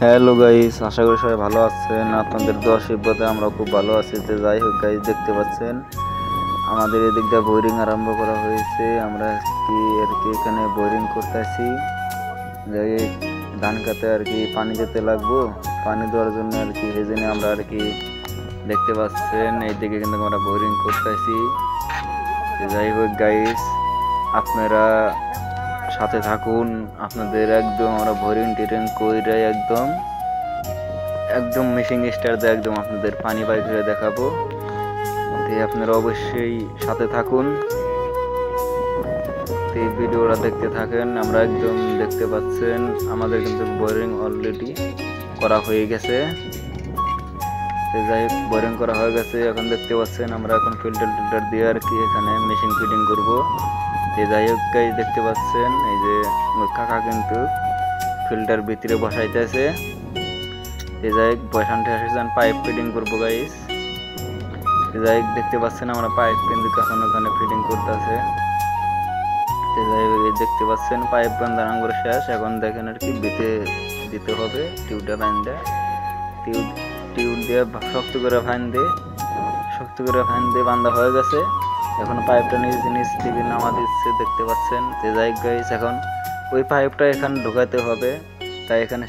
Hello guys, আশা করি সবাই ভালো আছেন। আপনাদের দোয়া আশীর্বাদে আমরা খুব ভালো আছি। যে যাই হোক গাইস, দেখতে পাচ্ছেন আমাদের এদিক দিয়ে বোরিং আরম্ভ করা হয়েছে। আমরা এখানে বোরিং করতেছি। ধান খেতে পানি দিতে লাগবো। পানি দেওয়ার জন্য এই জন্য আমরা দেখতে পাচ্ছেন এইদিকে কিন্তু আমরা বোরিং করতেছি। যাই হোক গাইস, আপনারা সাথে থাকুন। আপনাদের একদম আমরা বোরিং টিরিং কইরা একদম একদম মেশিং স্টার দিয়ে একদম আপনাদের পানি বাইর করে দেখাবো। আপনারা অবশ্যই সাথে থাকুন, এই ভিডিওটা দেখতে থাকেন। আমরা একদম দেখতে পাচ্ছেন আমাদের কিন্তু বোরিং অলরেডি করা হয়ে গেছে। যাই হোক, বোরিং করা হয়ে গেছে। এখন দেখতে পাচ্ছেন আমরা এখন ফিল্টার দিয়ে এখানে মেশিন ফিটিং করব। যাই হোক গাইস, দেখতে পাচ্ছেন এই যে কাকা কিন্তু ফিল্টার ভিতরে বসাইতেছে। যাই হোক, বসানতে আসেছেন পাইপ ফিটিং করবো গাইস। যাই হোক, দেখতে পাচ্ছেন আমরা পাইপ কিন্তু কখন ওখানে ফিটিং করতেছে। যাই হোক, দেখতে পাচ্ছেন পাইপ বান্ধা আঙ্গুর শেষ। এখন দেখেন বেঁধে দিতে হবে টিউবটা বান্ধা। টিউব দিয়ে শক্ত করে ফাইন দিয়ে বান্ধা হয়ে গেছে। এখন পাইপটা নিচ থেকে নামা দিচ্ছে, দেখতে পাচ্ছেন। যাই হোক গাইস, এখন ওই পাইপটা এখানে ঢুকাতে হবে। তাই এখানে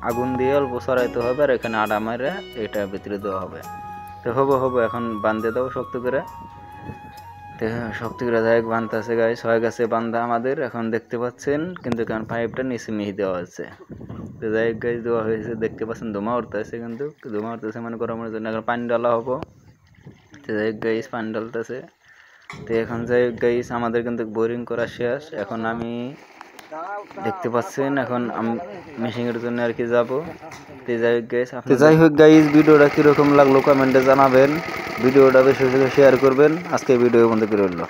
আগুন দিয়ে অল্প সরাইতে হবে, আর এখানে আড়া মারে এটা ভিতরে দেওয়া হবে। তো হবো এখন বান্ধে দেবো শক্ত করে। যাই হোক, বান্ধতেছে গাইস, হয়ে গেছে বান্ধা আমাদের। এখন দেখতে পাচ্ছেন কিন্তু এখানে পাইপটা নিচে মিহি দেওয়া আছে। তো যাই হোক গাইস, দেওয়া হয়েছে, দেখতে পাচ্ছেন ধোঁয়া উঠতেছে। কিন্তু ধোঁয়া উঠতেছে মানে গরমের জন্য এখন পানি ডালা হবো। তো যাই হোক গাইস, পানি ডালতেছে। তো এখন যাই হোক গাইস, আমাদের কিন্তু বোরিং করা শেষ। এখন আমি দেখতে পাচ্ছেন এখন আমি মেশিনের জন্য যাবো। যাই হোক গাইস, ভিডিওটা কিরকম লাগলো কমেন্টে জানাবেন। ভিডিওটা বেশি বেশি শেয়ার করবেন। আজকে ভিডিও বন্ধ করে রইল।